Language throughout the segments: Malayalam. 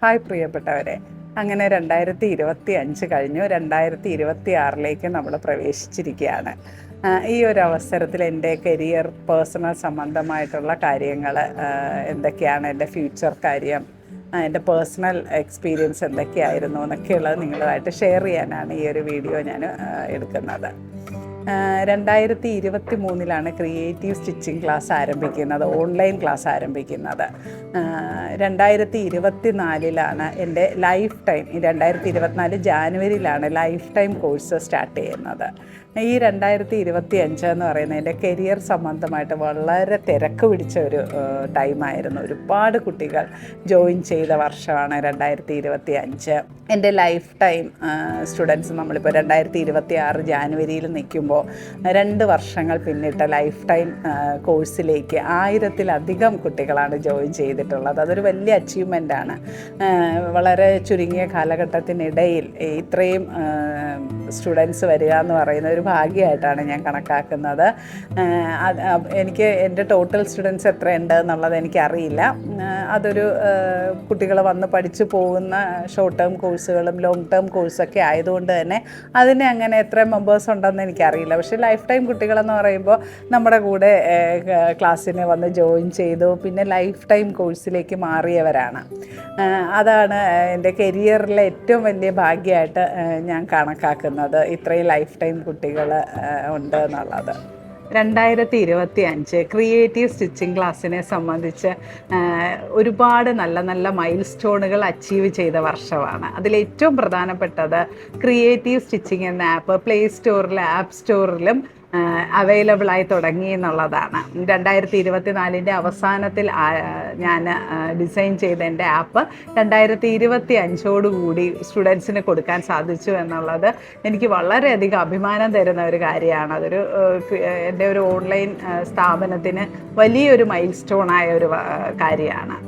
ഹായ് പ്രിയപ്പെട്ടവരെ, അങ്ങനെ 2025 കഴിഞ്ഞു, 2026ലേക്ക് നമ്മൾ പ്രവേശിച്ചിരിക്കുകയാണ്. ഈ ഒരു അവസരത്തിൽ എൻ്റെ കരിയർ, പേഴ്സണൽ സംബന്ധമായിട്ടുള്ള കാര്യങ്ങൾ എന്തൊക്കെയാണ്, എൻ്റെ ഫ്യൂച്ചർ കാര്യം, എൻ്റെ പേഴ്സണൽ എക്സ്പീരിയൻസ് എന്തൊക്കെയായിരുന്നു എന്നൊക്കെയുള്ളത് നിങ്ങളുമായിട്ട് ഷെയർ ചെയ്യാനാണ് ഈ ഒരു വീഡിയോ ഞാൻ എടുക്കുന്നത്. 2023 ക്രിയേറ്റീവ് സ്റ്റിച്ചിങ് ക്ലാസ് ആരംഭിക്കുന്നത്, ഓൺലൈൻ ക്ലാസ് ആരംഭിക്കുന്നത്. 2024 എൻ്റെ ലൈഫ് ടൈം, 2024 ജാനുവരിയിലാണ് ലൈഫ് ടൈം കോഴ്സ് സ്റ്റാർട്ട് ചെയ്യുന്നത്. ഈ 2025 എന്ന് പറയുന്നത് എൻ്റെ കരിയർ സംബന്ധമായിട്ട് വളരെ തിരക്ക് പിടിച്ച ഒരു ടൈമായിരുന്നു. ഒരുപാട് കുട്ടികൾ ജോയിൻ ചെയ്ത വർഷമാണ് 2025. എൻ്റെ ലൈഫ് ടൈം സ്റ്റുഡൻസ് നമ്മളിപ്പോൾ 2026 ജാനുവരിയിൽ നിൽക്കുമ്പോൾ 2 വർഷങ്ങൾ പിന്നിട്ട ലൈഫ് ടൈം കോഴ്സിലേക്ക് 1000-ലധികം കുട്ടികളാണ് ജോയിൻ ചെയ്തിട്ടുള്ളത്. അതൊരു വലിയ അച്ചീവ്മെൻ്റാണ്. വളരെ ചുരുങ്ങിയ കാലഘട്ടത്തിനിടയിൽ ഇത്രയും സ്റ്റുഡൻസ് വരിക എന്ന് പറയുന്ന ഒരു ഭാഗ്യമായിട്ടാണ് ഞാൻ കണക്കാക്കുന്നത്. എനിക്ക് എൻ്റെ ടോട്ടൽ സ്റ്റുഡൻസ് എത്രയുണ്ട് എന്നുള്ളത് എനിക്കറിയില്ല. അതൊരു കുട്ടികൾ വന്ന് പഠിച്ചു പോകുന്ന ഷോർട്ട് ടേം കോഴ്സുകളും ലോങ് ടേം കോഴ്സൊക്കെ ആയതുകൊണ്ട് തന്നെ അതിന് അങ്ങനെ എത്ര മെമ്പേഴ്സ് ഉണ്ടെന്ന് എനിക്കറിയില്ല. പക്ഷേ ലൈഫ് ടൈം കുട്ടികളെന്ന് പറയുമ്പോൾ നമ്മുടെ കൂടെ ക്ലാസ്സിന് വന്ന് ജോയിൻ ചെയ്തു, പിന്നെ ലൈഫ് ടൈം കോഴ്സിലേക്ക് മാറിയവരാണ്. അതാണ് എൻ്റെ കരിയറിലെ ഏറ്റവും വലിയ ഭാഗ്യമായിട്ട് ഞാൻ കണക്കാക്കുന്നത്, ഇത്രയും ലൈഫ് ടൈം കുട്ടികൾ ഉണ്ട് എന്നുള്ളത്. 2025 ക്രിയേറ്റീവ് സ്റ്റിച്ചിങ് ക്ലാസ്സിനെ സംബന്ധിച്ച് ഒരുപാട് നല്ല നല്ല മൈൽ സ്റ്റോണുകൾ അച്ചീവ് ചെയ്ത വർഷമാണ്. അതിലേറ്റവും പ്രധാനപ്പെട്ടത് ക്രിയേറ്റീവ് സ്റ്റിച്ചിങ് എന്ന ആപ്പ് പ്ലേ സ്റ്റോറിലും ആപ്പ് സ്റ്റോറിലും അവൈലബിളായി തുടങ്ങി എന്നുള്ളതാണ്. 2024 അവസാനത്തിൽ ഞാൻ ഡിസൈൻ ചെയ്ത എൻ്റെ ആപ്പ് 2025 സ്റ്റുഡൻസിന് കൊടുക്കാൻ സാധിച്ചു എന്നുള്ളത് എനിക്ക് വളരെയധികം അഭിമാനം തരുന്ന ഒരു കാര്യമാണ്. അതൊരു എൻ്റെ ഒരു ഓൺലൈൻ സ്ഥാപനത്തിന് വലിയൊരു മൈൽ സ്റ്റോണായ ഒരു കാര്യമാണ്.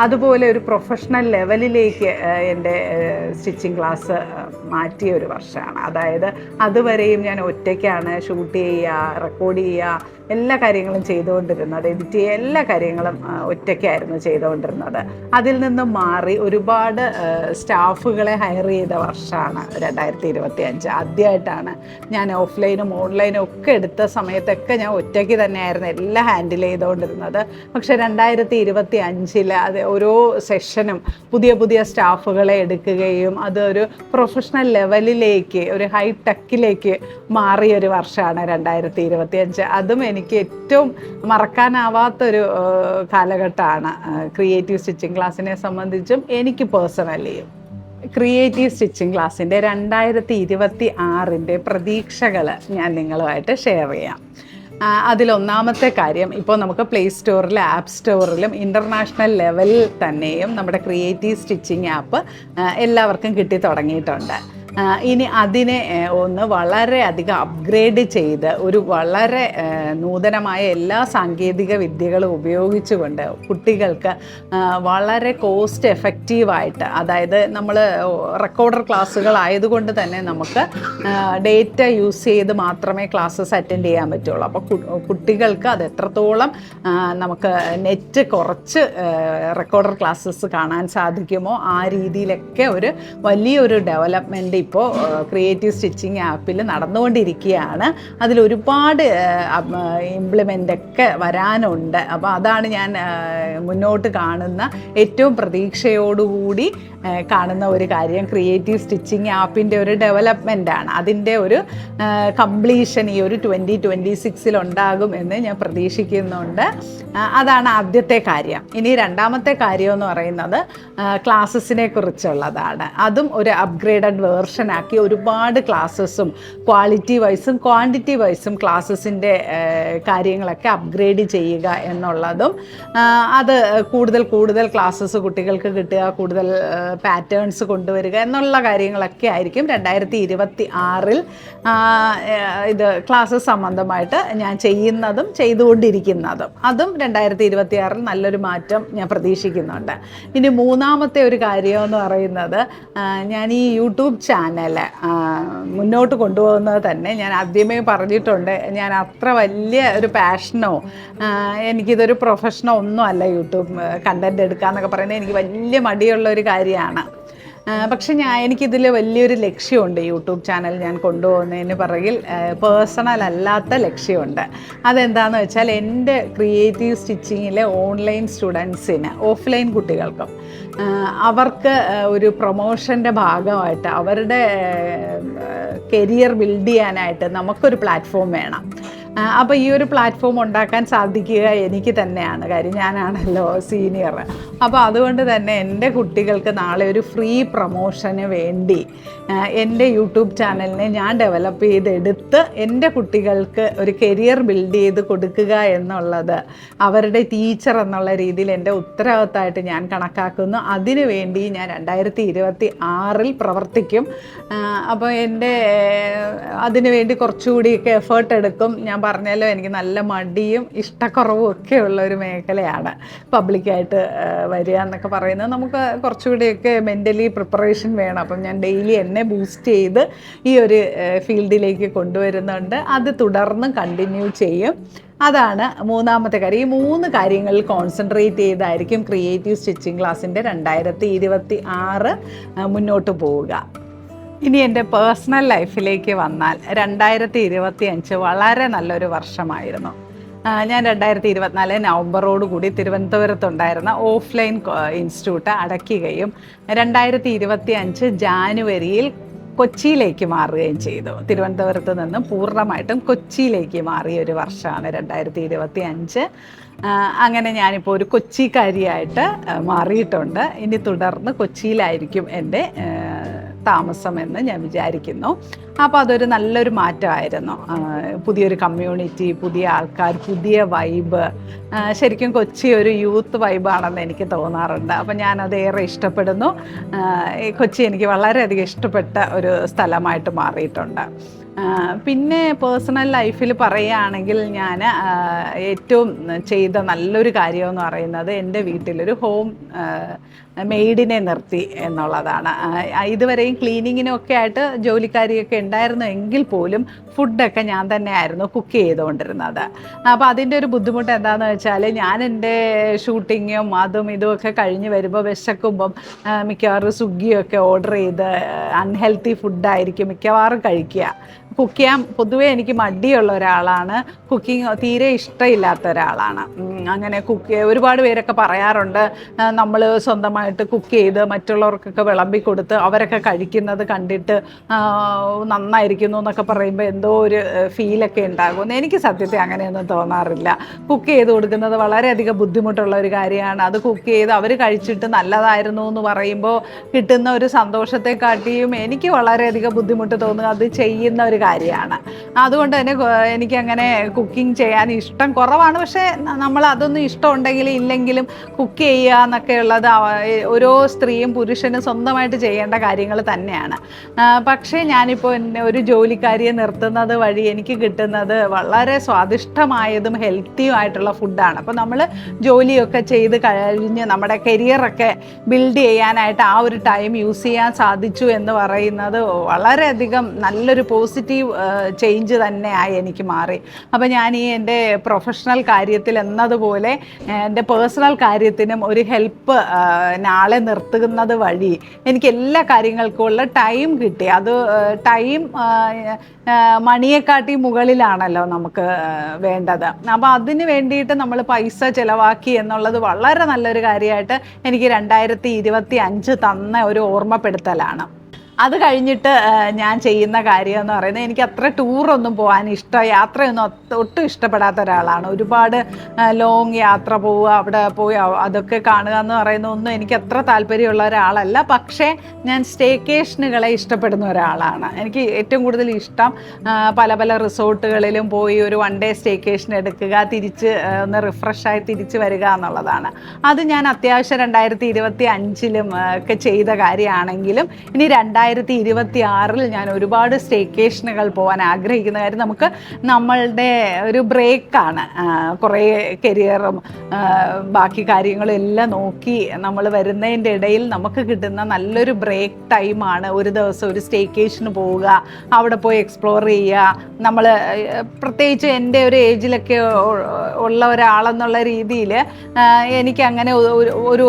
അതുപോലെ ഒരു പ്രൊഫഷണൽ ലെവലിലേക്ക് എൻ്റെ സ്റ്റിച്ചിങ് ക്ലാസ് മാറ്റിയ ഒരു വർഷമാണ്. അതായത് അതുവരെയും ഞാൻ ഒറ്റയ്ക്കാണ് ഷൂട്ട് ചെയ്യുക, റെക്കോർഡ് ചെയ്യുക, എല്ലാ കാര്യങ്ങളും ചെയ്തുകൊണ്ടിരുന്നത്, എഡിറ്റ് ചെയ്യുക, എല്ലാ കാര്യങ്ങളും ഒറ്റയ്ക്കായിരുന്നു ചെയ്തുകൊണ്ടിരുന്നത്. അതിൽ നിന്നും മാറി ഒരുപാട് സ്റ്റാഫുകളെ ഹയർ ചെയ്ത വർഷമാണ് 2025. ആദ്യമായിട്ടാണ് ഞാൻ ഓഫ്ലൈനും ഓൺലൈനും ഒക്കെ എടുത്ത സമയത്തൊക്കെ ഞാൻ ഒറ്റയ്ക്ക് തന്നെയായിരുന്നു എല്ലാം ഹാൻഡിൽ ചെയ്തുകൊണ്ടിരുന്നത്. പക്ഷേ 2025 അത് ഓരോ സെഷനും പുതിയ പുതിയ സ്റ്റാഫുകളെ എടുക്കുകയും അതൊരു പ്രൊഫഷണൽ ലെവലിലേക്ക്, ഒരു ഹൈ ടെക്കിലേക്ക് മാറിയൊരു വർഷമാണ് 2025. അതും എനിക്ക് ഏറ്റവും മറക്കാനാവാത്തൊരു കാലഘട്ടമാണ് ക്രിയേറ്റീവ് സ്റ്റിച്ചിങ് ക്ലാസ്സിനെ സംബന്ധിച്ചും എനിക്ക് പേഴ്സണലിയും. ക്രിയേറ്റീവ് സ്റ്റിച്ചിങ് ക്ലാസ്സിൻ്റെ 2026 പ്രതീക്ഷകൾ ഞാൻ നിങ്ങളുമായിട്ട് ഷെയർ ചെയ്യാം. അതിലൊന്നാമത്തെ കാര്യം, ഇപ്പോൾ നമുക്ക് പ്ലേ സ്റ്റോറിലും ആപ്പ് സ്റ്റോറിലും ഇൻ്റർനാഷണൽ ലെവലിൽ തന്നെയും നമ്മുടെ ക്രിയേറ്റീവ് സ്റ്റിച്ചിങ് ആപ്പ് എല്ലാവർക്കും കിട്ടി തുടങ്ങിയിട്ടുണ്ട്. ഇനി അതിനെ ഒന്ന് വളരെയധികം അപ്ഗ്രേഡ് ചെയ്ത് ഒരു വളരെ നൂതനമായ എല്ലാ സാങ്കേതിക വിദ്യകളും ഉപയോഗിച്ചുകൊണ്ട് കുട്ടികൾക്ക് വളരെ കോസ്റ്റ് എഫക്റ്റീവായിട്ട്, അതായത് നമ്മൾ റെക്കോർഡർ ക്ലാസ്സുകളായതുകൊണ്ട് തന്നെ നമുക്ക് ഡേറ്റ യൂസ് ചെയ്ത് മാത്രമേ ക്ലാസ്സസ് അറ്റൻഡ് ചെയ്യാൻ പറ്റുള്ളൂ. അപ്പോൾ കുട്ടികൾക്ക് അത് എത്രത്തോളം നമുക്ക് നെറ്റ് കുറച്ച് റെക്കോർഡർ ക്ലാസ്സസ് കാണാൻ സാധിക്കുമോ ആ രീതിയിലൊക്കെ ഒരു വലിയൊരു ഡെവലപ്മെൻറ്റ് ഇപ്പോൾ ക്രിയേറ്റീവ് സ്റ്റിച്ചിങ് ആപ്പിൽ നടന്നുകൊണ്ടിരിക്കുകയാണ്. അതിലൊരുപാട് ഇംപ്ലിമെൻ്റൊക്കെ വരാനുണ്ട്. അപ്പോൾ അതാണ് ഞാൻ മുന്നോട്ട് കാണുന്ന ഏറ്റവും പ്രതീക്ഷയോടുകൂടി കാണുന്ന ഒരു കാര്യം. ക്രിയേറ്റീവ് സ്റ്റിച്ചിങ് ആപ്പിൻ്റെ ഒരു ഡെവലപ്മെൻറ്റാണ്. അതിൻ്റെ ഒരു കംപ്ലീഷൻ ഈ ഒരു 2026 ഉണ്ടാകും എന്ന് ഞാൻ പ്രതീക്ഷിക്കുന്നുണ്ട്. അതാണ് ആദ്യത്തെ കാര്യം. ഇനി രണ്ടാമത്തെ കാര്യം എന്ന് പറയുന്നത് ക്ലാസ്സസിനെ കുറിച്ചുള്ളതാണ്. അതും ഒരു അപ്ഗ്രേഡഡ് വേർഷനാക്കി ഒരുപാട് ക്ലാസ്സസും ക്വാളിറ്റി വൈസും ക്വാണ്ടിറ്റി വൈസും ക്ലാസ്സസിൻ്റെ കാര്യങ്ങളൊക്കെ അപ്ഗ്രേഡ് ചെയ്യുക എന്നുള്ളതും, അത് കൂടുതൽ ക്ലാസ്സസ് കുട്ടികൾക്ക് കിട്ടുക, കൂടുതൽ പാറ്റേൺസ് കൊണ്ടുവരിക എന്നുള്ള കാര്യങ്ങളൊക്കെ ആയിരിക്കും 2026 ഇത് ക്ലാസ്സസ് സംബന്ധമായിട്ട് ഞാൻ ചെയ്യുന്നതും ചെയ്തുകൊണ്ടിരിക്കുന്നതും. അതും 2026 നല്ലൊരു മാറ്റം ഞാൻ പ്രതീക്ഷിക്കുന്നുണ്ട്. ഇനി മൂന്നാമത്തെ ഒരു കാര്യമെന്ന് പറയുന്നത്, ഞാൻ ഈ യൂട്യൂബ് ചാനൽ ചാനൽ മുന്നോട്ട് കൊണ്ടുപോകുന്നത് തന്നെ ഞാൻ ആദ്യമേ പറഞ്ഞിട്ടുണ്ട്. ഞാൻ അത്ര വലിയ ഒരു പാഷനോ എനിക്കിതൊരു പ്രൊഫഷനോ ഒന്നും അല്ല യൂട്യൂബ് കണ്ടൻറ് എടുക്കുക എന്നൊക്കെ പറയുന്നത്. എനിക്ക് വലിയ മടിയുള്ള ഒരു കാര്യമാണ്. പക്ഷെ എനിക്കിതിൽ വലിയൊരു ലക്ഷ്യമുണ്ട്. യൂട്യൂബ് ചാനൽ ഞാൻ കൊണ്ടുപോകുന്നതിന് പിറകിൽ പേഴ്സണൽ അല്ലാത്ത ലക്ഷ്യമുണ്ട്. അതെന്താണെന്ന് വെച്ചാൽ എൻ്റെ ക്രിയേറ്റീവ് സ്റ്റിച്ചിങ്ങിലെ ഓൺലൈൻ സ്റ്റുഡൻസിന്, ഓഫ്ലൈൻ കുട്ടികൾക്കും അവർക്ക് ഒരു പ്രൊമോഷൻ്റെ ഭാഗമായിട്ട് അവരുടെ കരിയർ ബിൽഡ് ചെയ്യാനായിട്ട് നമുക്കൊരു പ്ലാറ്റ്ഫോം വേണം. അപ്പോൾ ഈ ഒരു പ്ലാറ്റ്ഫോം ഉണ്ടാക്കാൻ സാധിക്കുക എനിക്ക് തന്നെയാണ്. കാര്യം ഞാനാണല്ലോ സീനിയർ. അപ്പോൾ അതുകൊണ്ട് തന്നെ എൻ്റെ കുട്ടികൾക്ക് നാളെ ഒരു ഫ്രീ പ്രൊമോഷന് വേണ്ടി എൻ്റെ യൂട്യൂബ് ചാനലിനെ ഞാൻ ഡെവലപ്പ് ചെയ്തെടുത്ത് എൻ്റെ കുട്ടികൾക്ക് ഒരു കരിയർ ബിൽഡ് ചെയ്ത് കൊടുക്കുക എന്നുള്ളത് അവരുടെ ടീച്ചർ എന്നുള്ള രീതിയിൽ എൻ്റെ ഉത്തരവാദിത്തമായിട്ട് ഞാൻ കണക്കാക്കുന്നു. അതിനു വേണ്ടി ഞാൻ 2026 പ്രവർത്തിക്കും. അപ്പോൾ അതിനുവേണ്ടി കുറച്ചുകൂടിയൊക്കെ എഫേർട്ട് എടുക്കും. ഞാൻ പറഞ്ഞാലോ, എനിക്ക് നല്ല മടിയും ഇഷ്ടക്കുറവും ഒക്കെ ഉള്ള ഒരു മേഖലയാണ് പബ്ലിക്കായിട്ട് വരിക എന്നൊക്കെ പറയുന്നത്. നമുക്ക് കുറച്ചുകൂടിയൊക്കെ മെൻ്റലി പ്രിപ്പറേഷൻ വേണം. അപ്പം ഞാൻ ഡെയിലി എന്നെ ബൂസ്റ്റ് ചെയ്ത് ഈ ഒരു ഫീൽഡിലേക്ക് കൊണ്ടുവരുന്നുണ്ട്. അത് തുടർന്ന് കണ്ടിന്യൂ ചെയ്യും. അതാണ് മൂന്നാമത്തെ കാര്യം. ഈ 3 കാര്യങ്ങളിൽ കോൺസെൻട്രേറ്റ് ചെയ്തായിരിക്കും ക്രിയേറ്റീവ് സ്റ്റിച്ചിങ് ക്ലാസ്സിൻ്റെ 2026 മുന്നോട്ട് പോവുക. ഇനി എൻ്റെ പേഴ്സണൽ ലൈഫിലേക്ക് വന്നാൽ 2025 വളരെ നല്ലൊരു വർഷമായിരുന്നു. ഞാൻ 2024 നവംബറോടുകൂടി തിരുവനന്തപുരത്തുണ്ടായിരുന്ന ഓഫ്ലൈൻ ഇൻസ്റ്റിറ്റ്യൂട്ട് അടയ്ക്കുകയും 2025 ജാനുവരിയിൽ കൊച്ചിയിലേക്ക് മാറുകയും ചെയ്തു. തിരുവനന്തപുരത്ത് നിന്നും പൂർണ്ണമായിട്ടും കൊച്ചിയിലേക്ക് മാറിയ ഒരു വർഷമാണ് 2025. അങ്ങനെ ഞാനിപ്പോൾ ഒരു കൊച്ചിക്കാരിയായിട്ട് മാറിയിട്ടുണ്ട്. ഇനി തുടർന്ന് കൊച്ചിയിലായിരിക്കും എൻ്റെ താമസമെന്ന് ഞാൻ വിചാരിക്കുന്നു. അപ്പോൾ അതൊരു നല്ലൊരു മാറ്റമായിരുന്നു. പുതിയൊരു കമ്മ്യൂണിറ്റി, പുതിയ ആൾക്കാർ, പുതിയ വൈബ്. ശരിക്കും കൊച്ചി ഒരു യൂത്ത് വൈബാണെന്ന് എനിക്ക് തോന്നാറുണ്ട്. അപ്പോൾ ഞാനത് ഏറെ ഇഷ്ടപ്പെടുന്നു. കൊച്ചി എനിക്ക് വളരെയധികം ഇഷ്ടപ്പെട്ട ഒരു സ്ഥലമായിട്ട് മാറിയിട്ടുണ്ട്. പിന്നെ പേഴ്സണൽ ലൈഫിൽ പറയുകയാണെങ്കിൽ ഞാൻ ഏറ്റവും ചെയ്ത നല്ലൊരു കാര്യമെന്ന് പറയുന്നത് എൻ്റെ വീട്ടിലൊരു ഹോം മെയ്ഡിനെ നിർത്തി എന്നുള്ളതാണ്. ഇതുവരെയും ക്ലീനിങ്ങിനൊക്കെ ആയിട്ട് ജോലിക്കാരിയൊക്കെ ഉണ്ടായിരുന്നു എങ്കിൽ പോലും ഫുഡൊക്കെ ഞാൻ തന്നെയായിരുന്നു കുക്ക് ചെയ്തുകൊണ്ടിരുന്നത്. അപ്പോൾ അതിൻ്റെ ഒരു ബുദ്ധിമുട്ട് എന്താണെന്ന് വെച്ചാൽ, ഞാൻ എൻ്റെ ഷൂട്ടിങ്ങും അതും ഇതുമൊക്കെ കഴിഞ്ഞ് വരുമ്പോൾ വിശക്കുമ്പം മിക്കവാറും സ്വിഗ്ഗിയൊക്കെ ഓർഡർ ചെയ്ത് അൺഹെൽത്തി ഫുഡായിരിക്കും മിക്കവാറും കഴിക്കുക. കുക്ക് ചെയ്യാൻ പൊതുവേ എനിക്ക് മടിയുള്ള ഒരാളാണ്. കുക്കിംഗ് തീരെ ഇഷ്ടമില്ലാത്ത ഒരാളാണ്. അങ്ങനെ ഒരുപാട് പേരൊക്കെ പറയാറുണ്ട്, നമ്മൾ സ്വന്തമായിട്ട് കുക്ക് ചെയ്ത് മറ്റുള്ളവർക്കൊക്കെ വിളമ്പി കൊടുത്ത് അവരൊക്കെ കഴിക്കുന്നത് കണ്ടിട്ട് നന്നായിരിക്കുന്നു എന്നൊക്കെ പറയുമ്പോൾ എന്തോ ഒരു ഫീലൊക്കെ ഉണ്ടാകുമെന്ന്. എനിക്ക് സത്യത്തിൽ അങ്ങനെയൊന്നും തോന്നാറില്ല. കുക്ക് ചെയ്ത് കൊടുക്കുന്നത് വളരെയധികം ബുദ്ധിമുട്ടുള്ള ഒരു കാര്യമാണ്. അത് കുക്ക് ചെയ്ത് അവർ കഴിച്ചിട്ട് നല്ലതായിരുന്നു എന്ന് പറയുമ്പോൾ കിട്ടുന്ന ഒരു സന്തോഷത്തെക്കാട്ടിയും എനിക്ക് വളരെയധികം ബുദ്ധിമുട്ട് തോന്നുക അത് ചെയ്യുന്ന ഒരു കാര്യമാണ്. അതുകൊണ്ട് തന്നെ എനിക്കങ്ങനെ കുക്കിംഗ് ചെയ്യാൻ ഇഷ്ടം കുറവാണ്. പക്ഷേ നമ്മൾ അതൊന്നും ഇഷ്ടമുണ്ടെങ്കിലും ഇല്ലെങ്കിലും കുക്ക് ചെയ്യുക എന്നൊക്കെ ഉള്ളത് ഓരോ സ്ത്രീയും പുരുഷനും സ്വന്തമായിട്ട് ചെയ്യേണ്ട കാര്യങ്ങൾ തന്നെയാണ്. പക്ഷേ ഞാനിപ്പോൾ ഒരു ജോലിക്കാരിയെ നിർത്തുന്നത് വഴി എനിക്ക് കിട്ടുന്നത് വളരെ സ്വാദിഷ്ടമായതും ഹെൽത്തിയുമായിട്ടുള്ള ഫുഡാണ്. അപ്പോൾ നമ്മൾ ജോലിയൊക്കെ ചെയ്ത് കഴിഞ്ഞ് നമ്മുടെ കരിയറൊക്കെ ബിൽഡ് ചെയ്യാനായിട്ട് ആ ഒരു ടൈം യൂസ് ചെയ്യാൻ സാധിച്ചു എന്ന് പറയുന്നത് വളരെയധികം നല്ലൊരു പോസിറ്റീവ് ചേഞ്ച് തന്നെയായി എനിക്ക് മാറി. അപ്പോൾ ഞാൻ ഈ എൻ്റെ പ്രൊഫഷണൽ കാര്യത്തിൽ എന്നതുപോലെ എൻ്റെ പേഴ്സണൽ കാര്യത്തിനും ഒരു ഹെൽപ്പ് നാളെ നിർത്തുന്നത് വഴി എനിക്ക് എല്ലാ കാര്യങ്ങൾക്കും ഉള്ള ടൈം കിട്ടി. അത് ടൈം മണിയെക്കാട്ടി മുകളിലാണല്ലോ നമുക്ക് വേണ്ടത്. അപ്പോൾ അതിന് വേണ്ടിയിട്ട് നമ്മൾ പൈസ ചിലവാക്കി എന്നുള്ളത് വളരെ നല്ലൊരു കാര്യമായിട്ട് എനിക്ക് 2025 തന്ന ഒരു ഓർമ്മപ്പെടുത്തലാണ്. അത് കഴിഞ്ഞിട്ട് ഞാൻ ചെയ്യുന്ന കാര്യം എന്ന് പറയുന്നത്, എനിക്ക് അത്ര ടൂറൊന്നും പോകാൻ യാത്രയൊന്നും ഒട്ടും ഇഷ്ടപ്പെടാത്ത ഒരാളാണ്. ഒരുപാട് ലോങ് യാത്ര പോവുക, അവിടെ പോയി അതൊക്കെ കാണുക എന്ന് പറയുന്ന ഒന്നും എനിക്ക് അത്ര താല്പര്യമുള്ള ഒരാളല്ല. പക്ഷേ ഞാൻ സ്റ്റേക്കേഷനുകളെ ഇഷ്ടപ്പെടുന്ന ഒരാളാണ്. എനിക്ക് ഏറ്റവും കൂടുതൽ ഇഷ്ടം പല പല റിസോർട്ടുകളിലും പോയി ഒരു 1 ഡേ സ്റ്റേക്കേഷൻ എടുക്കുക, തിരിച്ച് ഒന്ന് റിഫ്രഷായി തിരിച്ച് വരിക എന്നുള്ളതാണ്. അത് ഞാൻ അത്യാവശ്യം 2025 ഒക്കെ ചെയ്ത കാര്യമാണെങ്കിലും ഇനി 2026 ഞാൻ ഒരുപാട് സ്റ്റേക്കേഷനുകൾ പോകാൻ ആഗ്രഹിക്കുന്ന കാര്യം നമുക്ക് നമ്മളുടെ ഒരു ബ്രേക്കാണ്. കുറേ കരിയറും ബാക്കി കാര്യങ്ങളും എല്ലാം നോക്കി നമ്മൾ വരുന്നതിൻ്റെ ഇടയിൽ നമുക്ക് കിട്ടുന്ന നല്ലൊരു ബ്രേക്ക് ടൈമാണ്. ഒരു ദിവസം ഒരു സ്റ്റേക്കേഷന് പോവുക, അവിടെ പോയി എക്സ്പ്ലോർ ചെയ്യുക. നമ്മൾ പ്രത്യേകിച്ച് എൻ്റെ ഒരു ഏജിലൊക്കെ ഉള്ള ഒരാളെന്നുള്ള രീതിയിൽ എനിക്കങ്ങനെ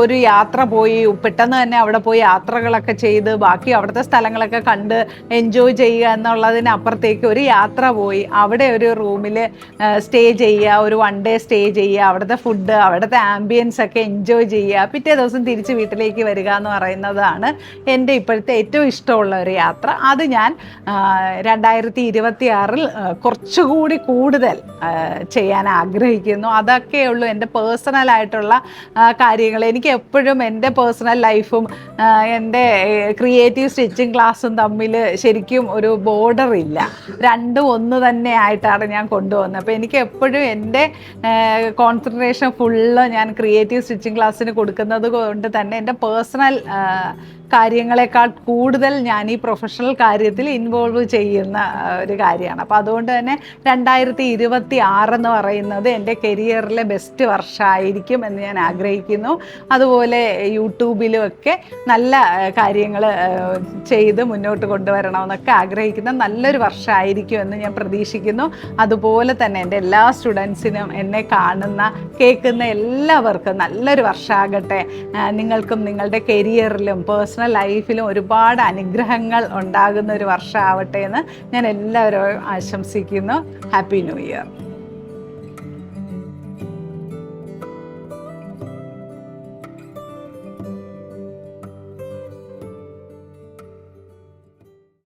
ഒരു യാത്ര പോയി പെട്ടെന്ന് തന്നെ അവിടെ പോയി യാത്രകളൊക്കെ ചെയ്ത് ബാക്കി അവിടുത്തെ സ്ഥലങ്ങളൊക്കെ കണ്ട് എൻജോയ് ചെയ്യുക എന്നുള്ളതിനപ്പുറത്തേക്ക് ഒരു യാത്ര പോയി അവിടെ ഒരു റൂമിൽ സ്റ്റേ ചെയ്യുക, ഒരു 1 ഡേ സ്റ്റേ ചെയ്യുക, അവിടുത്തെ ഫുഡ്, അവിടുത്തെ ആംബിയൻസ് ഒക്കെ എൻജോയ് ചെയ്യുക, പിറ്റേ ദിവസം തിരിച്ച് വീട്ടിലേക്ക് വരിക എന്ന് പറയുന്നതാണ് എൻ്റെ ഇപ്പോഴത്തെ ഏറ്റവും ഇഷ്ടമുള്ള ഒരു യാത്ര. അത് ഞാൻ 2026 കുറച്ചുകൂടി കൂടുതൽ ചെയ്യാൻ ആഗ്രഹിക്കുന്നു. അതൊക്കെയുള്ളൂ എൻ്റെ പേഴ്സണലായിട്ടുള്ള കാര്യങ്ങൾ. എനിക്ക് എപ്പോഴും എൻ്റെ പേഴ്സണൽ ലൈഫും എൻ്റെ ക്രിയേറ്റീവ് സ്റ്റിച്ചിങ് ക്ലാസ്സും തമ്മിൽ ശരിക്കും ഒരു ബോർഡർ ഇല്ല. രണ്ടും ഒന്ന് തന്നെ ആയിട്ടാണ് ഞാൻ കൊണ്ടുപോകുന്നത്. അപ്പോൾ എനിക്ക് എപ്പോഴും എൻ്റെ കോൺസെൻട്രേഷൻ ഫുള്ള് ഞാൻ ക്രിയേറ്റീവ് സ്റ്റിച്ചിങ് ക്ലാസ്സിന് കൊടുക്കുന്നത് കൊണ്ട് തന്നെ എൻ്റെ പേഴ്സണൽ കാര്യങ്ങളെക്കാൾ കൂടുതൽ ഞാൻ ഈ പ്രൊഫഷണൽ കാര്യത്തിൽ ഇൻവോൾവ് ചെയ്യുന്ന ഒരു കാര്യമാണ്. അപ്പോൾ അതുകൊണ്ട് തന്നെ 2026 എന്ന് പറയുന്നത് എൻ്റെ കരിയറിലെ ബെസ്റ്റ് വർഷമായിരിക്കും എന്ന് ഞാൻ ആഗ്രഹിക്കുന്നു. അതുപോലെ യൂട്യൂബിലുമൊക്കെ നല്ല കാര്യങ്ങൾ ചെയ്ത് മുന്നോട്ട് കൊണ്ടുവരണമെന്നൊക്കെ ആഗ്രഹിക്കുന്ന നല്ലൊരു വർഷമായിരിക്കും എന്ന് ഞാൻ പ്രതീക്ഷിക്കുന്നു. അതുപോലെ തന്നെ എൻ്റെ എല്ലാ സ്റ്റുഡൻസിനും, എന്നെ കാണുന്ന കേൾക്കുന്ന എല്ലാവർക്കും നല്ലൊരു വർഷമാകട്ടെ. നിങ്ങൾക്കും നിങ്ങളുടെ കരിയറിലും പേഴ്സണൽ ലൈഫിലും ഒരുപാട് അനുഗ്രഹങ്ങൾ ഉണ്ടാകുന്ന ഒരു വർഷമാവട്ടെ എന്ന് ഞാൻ എല്ലാവരും ആശംസിക്കുന്നു. Happy new year.